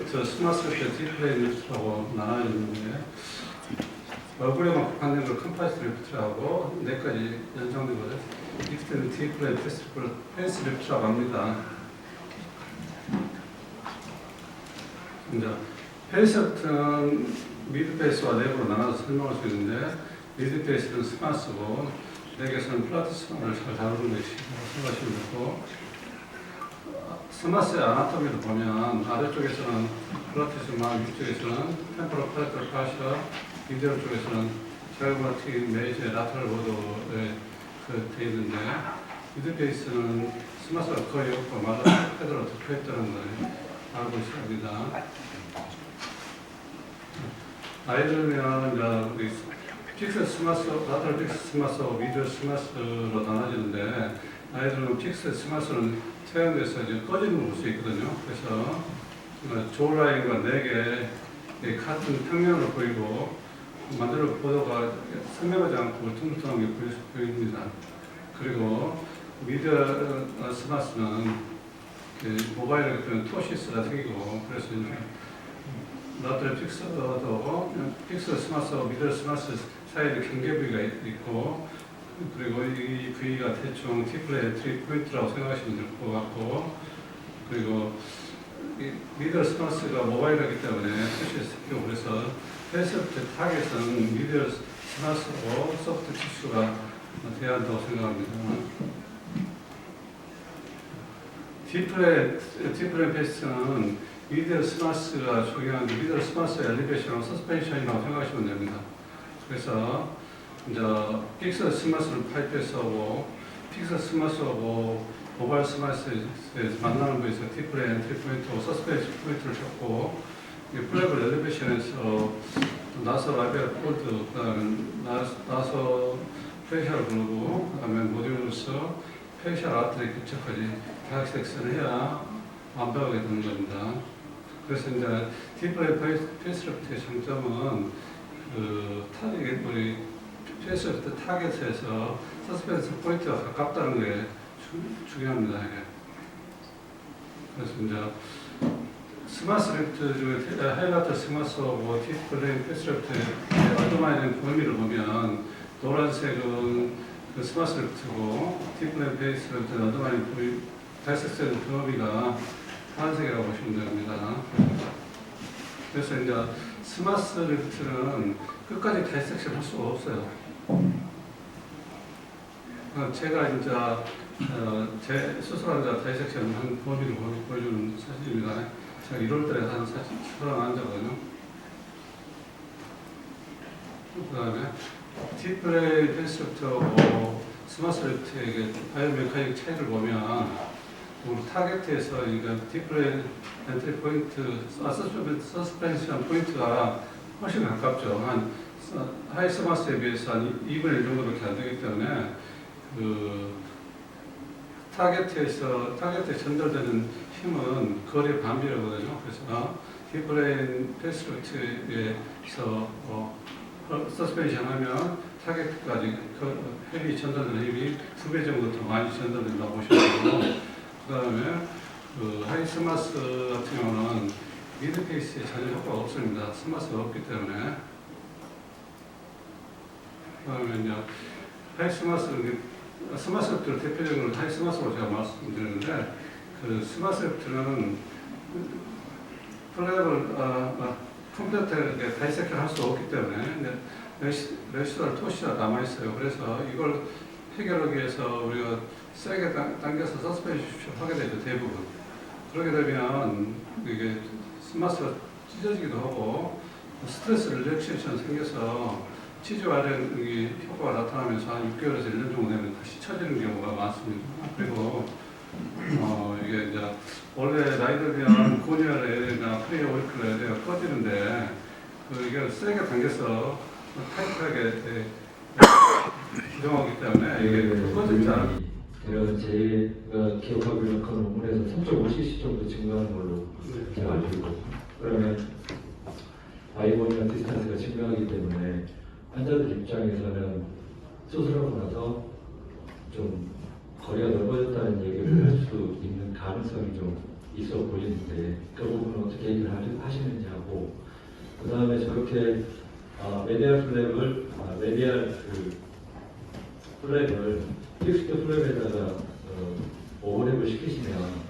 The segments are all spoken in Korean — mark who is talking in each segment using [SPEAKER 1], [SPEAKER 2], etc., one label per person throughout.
[SPEAKER 1] 팩스럽트, 스마트럽트, 디플레이라고 나눠있는데 얼굴에만 국한된 걸 컴파이스 리프트라고 4가지 연상된 거죠. 익스텐드 디플레이 패스리프트라고 합니다. 이제 페이스리프트는 미드 페이스와 랩으로 나눠서 설명할 수 있는데 미드 페이스는 스마스고 랩에서는 플라트 스마를 잘 다루는 것이 생각하시면 되고 스마스의 아나토미를 보면 아래쪽에서는 플라티스마, 위쪽에서는 템포럴 팔레톨 파시아, 미디얼 쪽에서는 자이고마틱 메이저의 라테럴 보도에 되어 있는데 미드 페이스는 스마스가 거의 없고 마다 패드로 덮여있다는 걸 알고 있습니다. 아이들면 우리 픽셀 스마스, 라테럴 픽셀 스마스하고 미디얼 스마스로 나눠지는데 아이들은 픽셀 스마스는 태양에서 이제 꺼지는 걸 볼 수 있거든요. 그래서 조울 라인과 4개 같은 평면으로 보이고 만들어 보도가 선명하지 않고 울퉁불퉁한 게 보입니다. 그리고 미디어 스마스는 모바일에 보면 토시스가 생기고 그래서 이제 라테럴 픽셀 스마스하고 미디어 스마스 사이에 경계 부위가 있고 그리고 이 부위가 대충 디플레이 엔트리 포인트라고 생각하시면 될 것 같고 그리고 이 미디어 스마스가 모바일하기 때문에 토시스 생기고 그래서 페이스부터 타겟은 미디어 스마스고 소프트 티슈가 돼야 한다고 생각합니다. 디플레이 페이스는 미디어 스마스가 중요한데 미디어 스마스 엘리베이션하고 서스펜션이라고 생각하시면 됩니다. 그래서 이제 픽셀 스마스를 파이프에서 하고 픽셀 스마스하고 모바일 스마스에서 만나는 거에서 디플레이 엔트리 포인트하고 서스펜션 포인트를 잡고 플래블 엘리베이션에서 나서 라비알 폴드, 그다음에 나서 페이셜 부르고 그다음에 모듈로스 페이셜 아트리 근처까지 대학 섹션을 해야 완벽하게 되는 겁니다. 그래서 이제 디플레이 페이스리프트의 장점은 타겟 우리 페이스리프트 타겟에서 서스펜스 포인트가 가깝다는 게 중요합니다. 이게. 그래서 이제 스마트리프트 중에 하이라이트 스마트하고 디플레이 페이스리프트의 얼마나 범위를 보면 노란색은 그 스마트리프트고 디플레이 페이스리프트는 얼마나 다이섹션 범위가 파란색이라고 보시면 됩니다. 그래서 이제 스마트리프트는 끝까지 다이섹션 할 수가 없어요. 제가 이제 제 수술환자 다이섹션 한 범위를 보여주는 사진입니다. 제가 1월달에 한 사진 수술한 환자거든요. 그 다음에 디플레이 페이스리프트하고 스마트리프트의 바이오메카닉 차이를 보면 우리 타겟에서 디플레이 엔트리 포인트, 서스펜션 포인트가 훨씬 가깝죠. 한 하이 스마스에 비해서 한 2분의 1 정도밖에 안 되기 때문에 타겟에 전달되는 힘은 거리의 반비례거든요. 그래서 디플레이 페이스리프트에서 서스펜션 하면 타겟까지 헬이 전달되는 힘이 2배 정도 더 많이 전달된다고 보시면 되고 그 다음에 하이 스마스 같은 경우는 미드 페이스에 전혀 효과가 없습니다. 스마스가 없기 때문에. 그 다음에 이제 하이 스마스부터 대표적으로 하이 스마스로 제가 말씀드리는데 그 스마스부터는 플레이블 컴퓨터에 다이섹션 할 수 없기 때문에 레시덜 토시가 남아있어요. 그래서 이걸 해결하기 위해서 우리가 세게 당겨서 서스펜션 하게 되죠, 대부분. 그러게 되면 이게 스마스가 찢어지기도 하고 스트레스 릴렉세이션 생겨서 치주 발현 효과가 나타나면서 한 6개월에서 1년 정도 되면 다시 처지는 경우가 많습니다. 그리고 이게 이제 원래 나이 들면 고니얼에나 프리 오리클레가 꺼지는데 이게 세게 당겨서 타이트하게 규정하기 때문에 이게 꺼지지 않아요.
[SPEAKER 2] 제가 기억하고 있는 그 논문에서 3.5cc 정도 증가하는 걸로 제가 알고 있고 그러면 아이보니와 디스턴스가 증가하기 때문에 환자들 입장에서는 수술하고 나서 좀 거리가 넓어졌다는 얘기를 할 수 있는 가능성이 좀 있어 보이는데 그 부분은 어떻게 얘기를 그 다음에 저렇게 메디알 플랩을 픽스드 플랩에다가 오버랩을 시키시면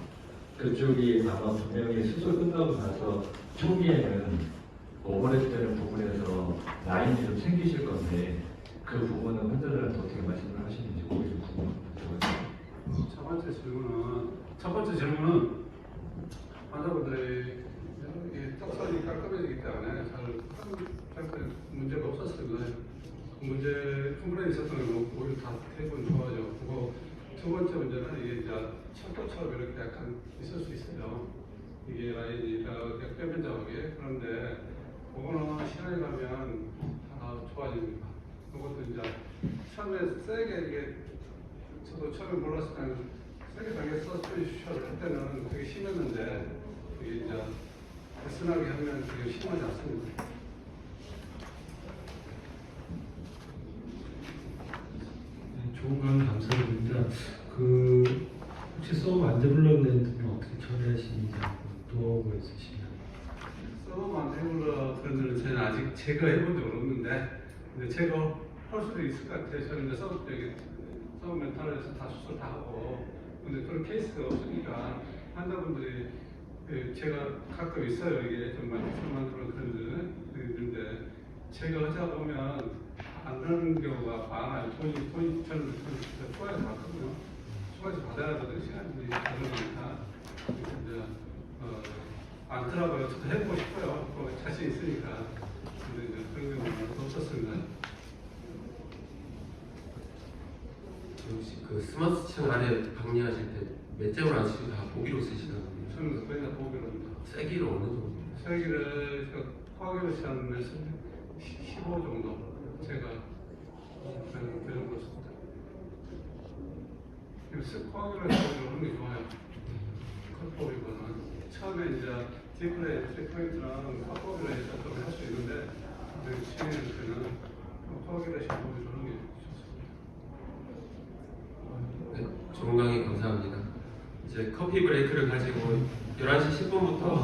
[SPEAKER 2] 그쪽이 아마 분명히 수술 끝나고 나서 초기에는 오버랩 되는 부분에서 라인이 좀 생기실 건데 그 부분은 환자들한테 어떻게 말씀을 하시는지 그게 좀 궁금합니다.
[SPEAKER 1] 첫 번째 질문은 환자분들이 떡선이 깔끔해지기 때문에 잘 문제가 없었습니다. 문제 충분히 있었던 건 오히려 다 대부분 좋아졌고, 두 번째 문제는 이게 이제 철도처럼 이렇게 약간 있을 수 있어요. 이게 라인이 뼈변 자국이. 그런데 그거는 시간이 가면 다 좋아집니다. 그것도 이제 처음에 세게 이게 저도 처음에 몰랐을 때는 세게 당겨 서스펜션을 할 때는 되게 심했는데 이게 이제 레슨하게 하면 되게 심하지 않습니다.
[SPEAKER 3] 좋은 건 감사드립니다. 혹시 서브 안 데블롭మెం트는 어떻게 처리하시는지 노하우가 있으시나요?
[SPEAKER 1] 서브만 해보려 그런 저는 아직 제거해본 적은 없는데, 근데 제거할 수도 있을 것 같아요. 저는 이제 서브 멘탈에서 다 수술 다 하고, 근데 그런 케이스가 없으니까 환자분들이 제가 가끔 있어요. 이게 좀 많지만 그런 분들 있는데 제가 의사 보면 안 되는 경우가 많아요. 저는 초과해서 받거든요. 초과해서 받아야 되는 시간이 걸리니까 이제 안 더라고요. 저도 해보고 싶어요. 자신 있으니까. 근데 이제 그런 경우는 없었습니다.
[SPEAKER 4] 혹시 그 스마트 안에 박리하실 때 몇 장을 안 쓰시고 다 보기로 쓰시나요?
[SPEAKER 1] 저는 거의 다 보기로 합니다.
[SPEAKER 4] 세기를 어느 정도?
[SPEAKER 1] 세기를 포기로 시작하면서 15 정도 제가 그 정도 씁니다. 포기로 하는 게 좋아요. 컷포기보다는 처음에 이제 디프레이트랑 컷포기로 해서 좀 할 수 있는데 치료할 때는 포기로 시작하는 게 좋습니다.
[SPEAKER 4] 네, 좋은 강의 감사합니다. 이제 커피 브레이크를 가지고 11시 10분부터